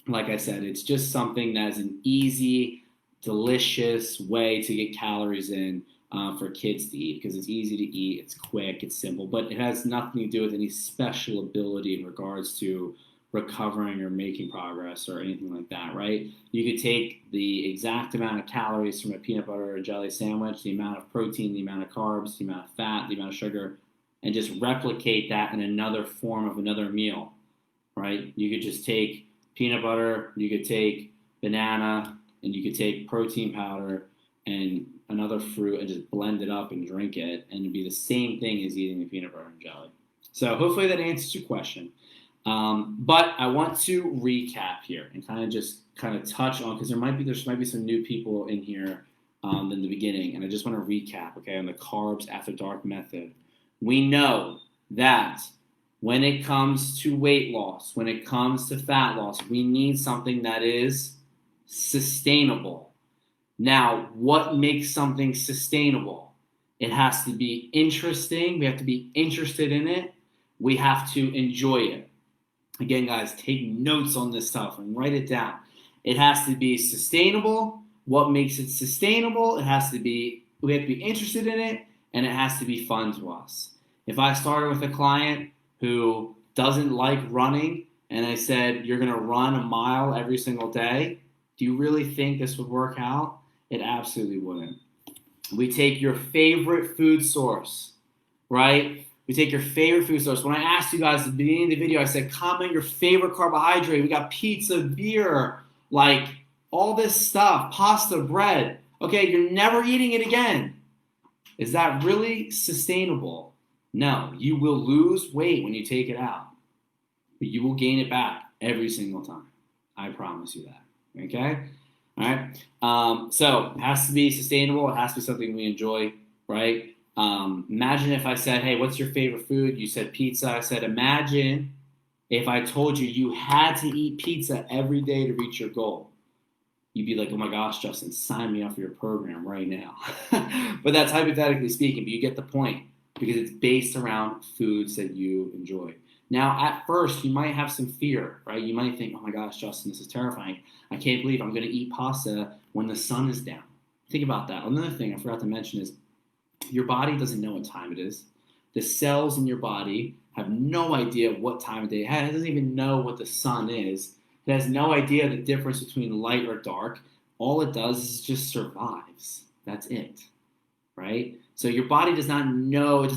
Like I said, it's just something that is an easy, delicious way to get calories in for kids to eat, because it's easy to eat, it's quick, it's simple, but it has nothing to do with any special ability in regards to recovering or making progress or anything like that, right? You could take the exact amount of calories from a peanut butter or jelly sandwich, the amount of protein, the amount of carbs, the amount of fat, the amount of sugar, and just replicate that in another form of another meal, right? You could just take peanut butter, you could take banana, and you could take protein powder and another fruit and just blend it up and drink it, and it'd be the same thing as eating the peanut butter and jelly. So hopefully that answers your question. But I want to recap here and kind of touch on, because there might be some new people in here in the beginning, and I just want to recap, okay, on the Carbs After Dark method. We know that when it comes to weight loss, when it comes to fat loss, we need something that is sustainable. Now, what makes something sustainable? It has to be interesting. We have to be interested in it. We have to enjoy it. Again, guys, take notes on this stuff and write it down. It has to be sustainable. What makes it sustainable? We have to be interested in it, and it has to be fun to us. If I started with a client who doesn't like running and I said, you're going to run a mile every single day, do you really think this would work out? It absolutely wouldn't. We take your favorite food source, right? We take your favorite food source. When I asked you guys at the beginning of the video, I said, comment your favorite carbohydrate. We got pizza, beer, like all this stuff, pasta, bread. Okay, you're never eating it again. Is that really sustainable? No, you will lose weight when you take it out, but you will gain it back every single time. I promise you that, okay? All right, so it has to be sustainable. It has to be something we enjoy, right? Imagine if I said, hey, what's your favorite food? You said pizza. I said, imagine if I told you had to eat pizza every day to reach your goal. You'd be like, oh my gosh, Justin, sign me up for your program right now. But that's hypothetically speaking, but you get the point, because it's based around foods that you enjoy. Now, at first, you might have some fear, right? You might think, oh my gosh, Justin, this is terrifying. I can't believe I'm going to eat pasta when the sun is down. Think about that. Another thing I forgot to mention is your body doesn't know what time it is. The cells in your body have no idea what time of day it has. It doesn't even know what the sun is. It has no idea the difference between light or dark. All it does is just survives. That's it, right? So your body does not know.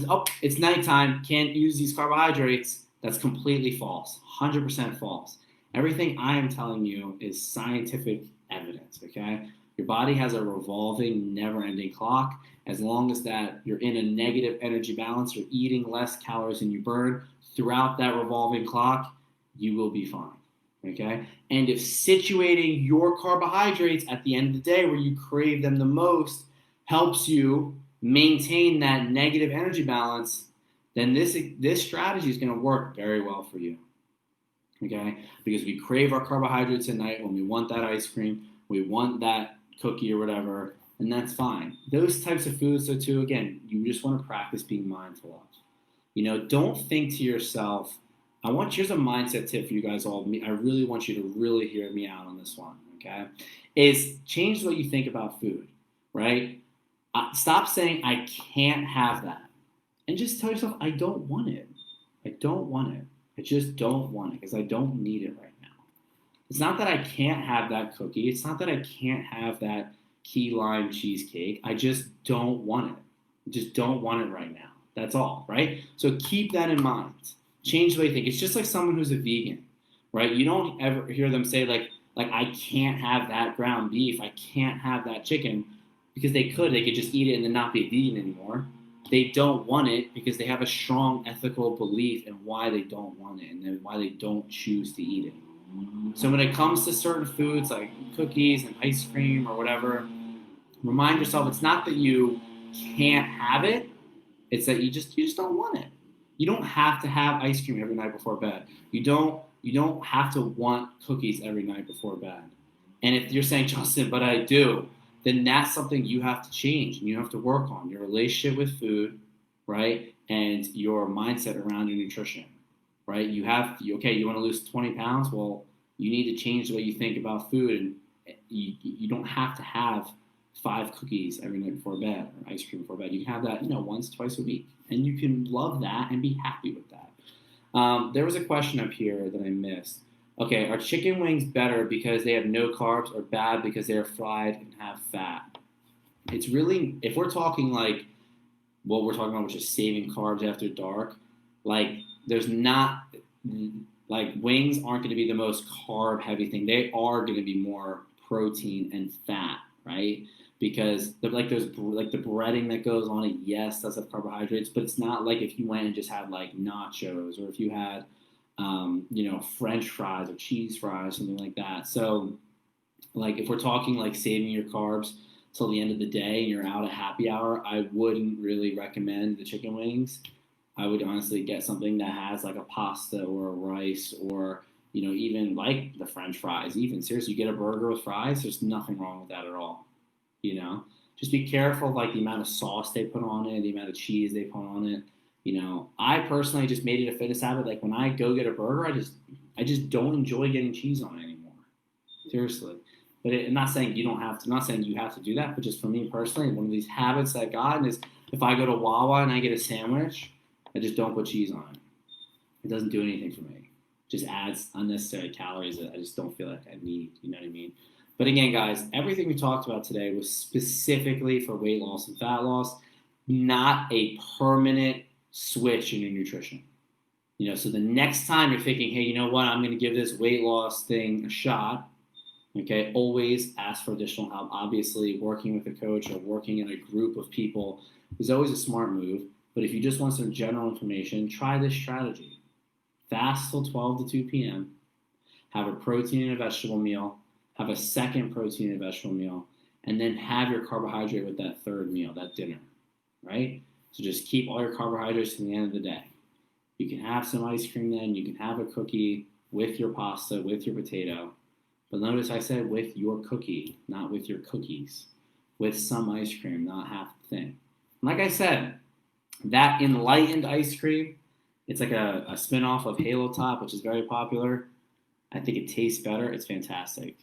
It's nighttime, can't use these carbohydrates. That's completely false, 100% false. Everything I am telling you is scientific evidence, okay? Your body has a revolving, never-ending clock. As long as that you're in a negative energy balance, you're eating less calories than you burn throughout that revolving clock, you will be fine, okay? And if situating your carbohydrates at the end of the day where you crave them the most helps you maintain that negative energy balance, then this strategy is going to work very well for you. Okay, because we crave our carbohydrates at night when we want that ice cream, we want that cookie or whatever, and that's fine. Those types of foods, though, too, again, you just want to practice being mindful of. Don't think to yourself, here's a mindset tip for you guys all. I really want you to really hear me out on this one, okay? Is change what you think about food, right? Stop saying, I can't have that. And just tell yourself, I don't want it. I don't want it. I just don't want it because I don't need it right now. It's not that I can't have that cookie. It's not that I can't have that key lime cheesecake. I just don't want it. I just don't want it right now. That's all, right? So keep that in mind. Change the way you think. It's just like someone who's a vegan, right? You don't ever hear them say like I can't have that ground beef. I can't have that chicken because they could just eat it and then not be a vegan anymore. They don't want it because they have a strong ethical belief in why they don't want it and then why they don't choose to eat it. So when it comes to certain foods like cookies and ice cream or whatever, remind yourself it's not that you can't have it, it's that you just don't want it. You don't have to have ice cream every night before bed. You don't have to want cookies every night before bed. And if you're saying, Justin, but I do, then that's something you have to change and you have to work on your relationship with food, right? And your mindset around your nutrition, right? You want to lose 20 pounds? Well, you need to change the way you think about food. And you don't have to have 5 cookies every night before bed or ice cream before bed. You can have that, once, twice a week. And you can love that and be happy with that. There was a question up here that I missed. Okay, are chicken wings better because they have no carbs or bad because they are fried and have fat? It's really, if we're talking like what we're talking about, which is saving carbs after dark, there's not, wings aren't going to be the most carb heavy thing. They are going to be more protein and fat, right? Because there's the breading that goes on it, yes, does have carbohydrates, but it's not like if you went and just had nachos or if you had French fries or cheese fries, something like that. So, if we're talking saving your carbs till the end of the day and you're out at happy hour, I wouldn't really recommend the chicken wings. I would honestly get something that has a pasta or a rice or, even the French fries. Even seriously, you get a burger with fries, there's nothing wrong with that at all. Just be careful of the amount of sauce they put on it, the amount of cheese they put on it. I personally just made it a fitness habit. When I go get a burger, I just don't enjoy getting cheese on it anymore. Seriously. But I'm not saying you don't have to. I'm not saying you have to do that. But just for me personally, one of these habits that I've gotten is if I go to Wawa and I get a sandwich, I just don't put cheese on it. It doesn't do anything for me. It just adds unnecessary calories that I just don't feel like I need. You know what I mean? But again, guys, everything we talked about today was specifically for weight loss and fat loss, not a permanent switch in your nutrition. So the next time you're thinking, hey, you know what, I'm going to give this weight loss thing a shot, okay, always ask for additional help. Obviously, working with a coach or working in a group of people is always a smart move. But if you just want some general information, try this strategy. Fast till 12 to 2 p.m., have a protein and a vegetable meal, have a second protein and vegetable meal, and then have your carbohydrate with that third meal, that dinner, right? So just keep all your carbohydrates to the end of the day. You can have some ice cream then. You can have a cookie with your pasta, with your potato. But notice I said with your cookie, not with your cookies. With some ice cream, not half the thing. Like I said, that enlightened ice cream, it's like a spin-off of Halo Top, which is very popular. I think it tastes better. It's fantastic.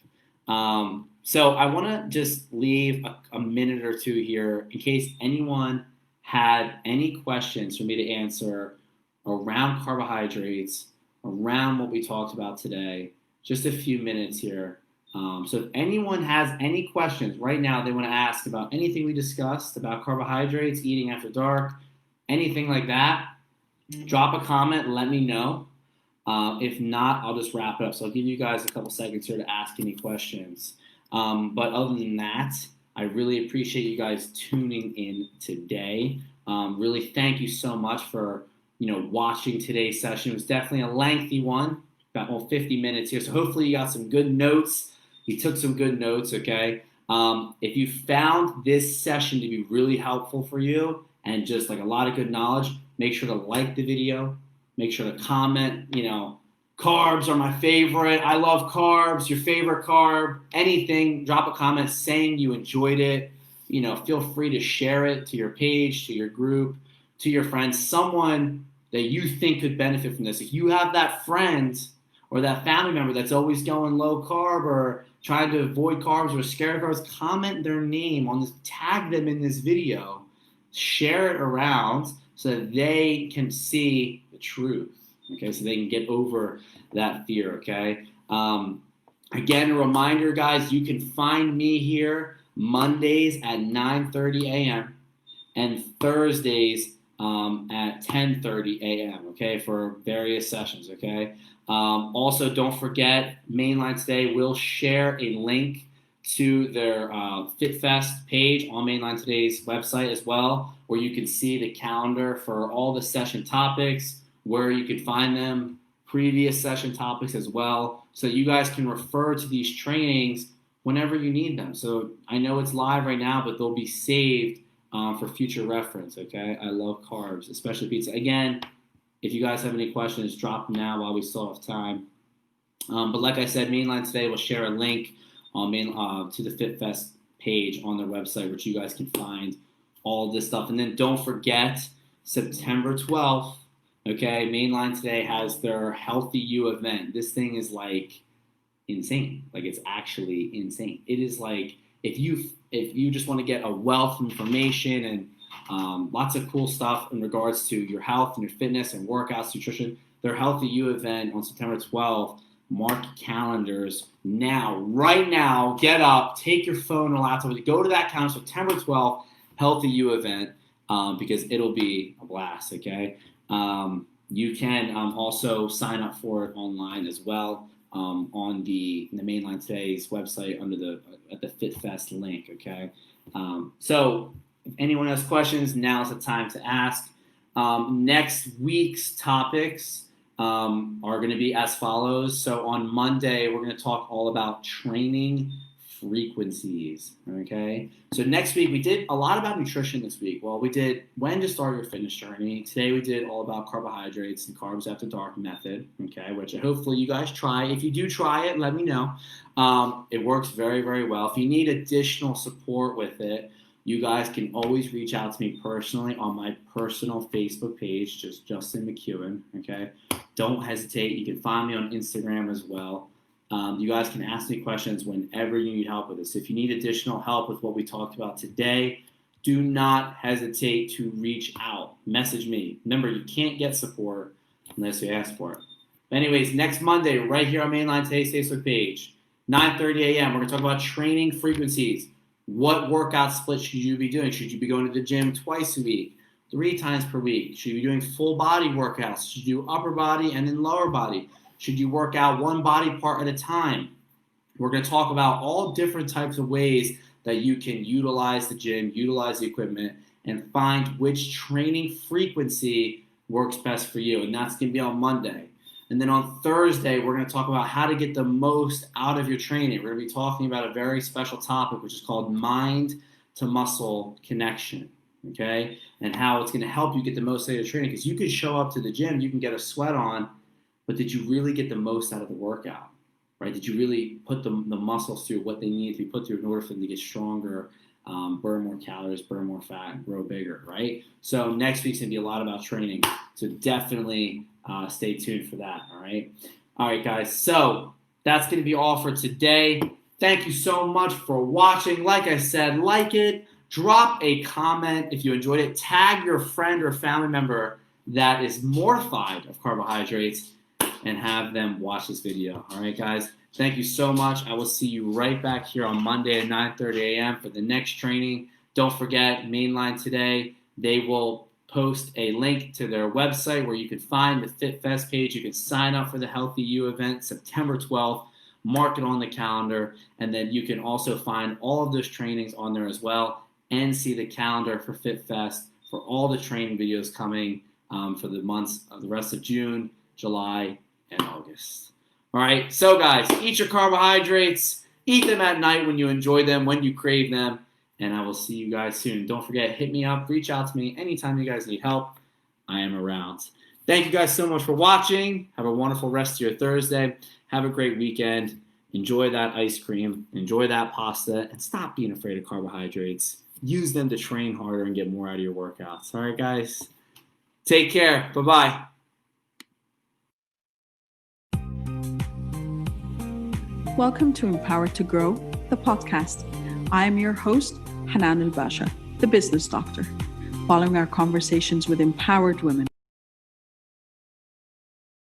So I want to just leave a minute or two here in case anyone had any questions for me to answer around carbohydrates, around what we talked about today. Just a few minutes here. So if anyone has any questions right now they want to ask about anything we discussed, about carbohydrates, eating after dark, anything like that, drop a comment and let me know. If not, I'll just wrap it up. So I'll give you guys a couple seconds here to ask any questions. But other than that, I really appreciate you guys tuning in today. Really thank you so much for watching today's session. It was definitely a lengthy one, about 50 minutes here. So hopefully you got some good notes. You took some good notes, okay? If you found this session to be really helpful for you and just a lot of good knowledge, make sure to like the video. Make sure to comment, carbs are my favorite. I love carbs, your favorite carb, anything. Drop a comment saying you enjoyed it. Feel free to share it to your page, to your group, to your friends, someone that you think could benefit from this. If you have that friend or that family member that's always going low carb or trying to avoid carbs or scared of carbs, comment their name on this, tag them in this video, share it around so that they can see the truth. Okay, so they can get over that fear, okay? Again, a reminder, guys, you can find me here Mondays at 9:30 a.m. and Thursdays at 10:30 a.m., okay, for various sessions, okay? Also, don't forget, Mainline Today will share a link to their FitFest page on Mainline Today's website as well, where you can see the calendar for all the session topics, where you can find them, previous session topics as well, so you guys can refer to these trainings whenever you need them. So I know it's live right now, but they'll be saved for future reference, okay? I love carbs, especially pizza. Again, if you guys have any questions, drop them now while we still have time. But like I said, Mainline Today will share a link on to the FitFest page on their website, which you guys can find all this stuff. And then don't forget, September 12th, okay, Mainline Today has their Healthy You event. This thing is like insane. Like, it's actually insane. It is like, if you just want to get a wealth of information and lots of cool stuff in regards to your health and your fitness and workouts, nutrition, their Healthy You event on September 12th, mark calendars now, right now, get up, take your phone or laptop, go to that calendar, September 12th, Healthy You event, because it'll be a blast, okay? You can also sign up for it online as well on the Mainline Today's website under at the FitFest link, okay? So if anyone has questions, now's the time to ask. Next week's topics are going to be as follows. So on Monday, we're going to talk all about training frequencies, okay? So next week, we did a lot about nutrition this week. Well, we did when to start your fitness journey. Today, we did all about carbohydrates and Carbs After Dark method, okay, which hopefully you guys try. If you do try it, let me know. It works very, very well. If you need additional support with it, you guys can always reach out to me personally on my personal Facebook page, just Justin McEwen, okay? Don't hesitate. You can find me on Instagram as well. You guys can ask me questions whenever you need help with this. If you need additional help with what we talked about today, do not hesitate to reach out. Message me. Remember, you can't get support unless you ask for it. But anyways, next Monday, right here on Mainline Today's Facebook page, 9:30 a.m., we're going to talk about training frequencies. What workout split should you be doing? Should you be going to the gym twice a week, 3 times per week? Should you be doing full body workouts? Should you do upper body and then lower body? Should you work out one body part at a time? We're going to talk about all different types of ways that you can utilize the gym, utilize the equipment, and find which training frequency works best for you. And that's going to be on Monday. And then on Thursday, we're going to talk about how to get the most out of your training. We're going to be talking about a very special topic, which is called mind to muscle connection, okay? And how it's going to help you get the most out of your training. Because you can show up to the gym, you can get a sweat on, but did you really get the most out of the workout, right? Did you really put the muscles through what they need to be put through in order for them to get stronger, burn more calories, burn more fat, grow bigger, right? So next week's going to be a lot about training. So definitely stay tuned for that, all right? All right, guys. So that's going to be all for today. Thank you so much for watching. Like I said, like it. Drop a comment if you enjoyed it. Tag your friend or family member that is mortified of carbohydrates and have them watch this video. All right, guys. Thank you so much. I will see you right back here on Monday at 9:30 a.m. for the next training. Don't forget, Mainline Today, they will post a link to their website where you can find the FitFest page. You can sign up for the Healthy You event September 12th. Mark it on the calendar. And then you can also find all of those trainings on there as well and see the calendar for FitFest for all the training videos coming for the months of the rest of June, July, and August. All right, so guys, eat your carbohydrates, eat them at night when you enjoy them, when you crave them, and I will see you guys soon. Don't forget, hit me up, reach out to me anytime you guys need help. I am around. Thank you guys so much for watching. Have a wonderful rest of your Thursday. Have a great weekend. Enjoy that ice cream. Enjoy that pasta. And stop being afraid of carbohydrates. Use them to train harder and get more out of your workouts. All right, guys? Take care. Bye-bye. Welcome to Empowered to Grow, the podcast. I am your host, Hanan El Basha, the business doctor. Following our conversations with empowered women,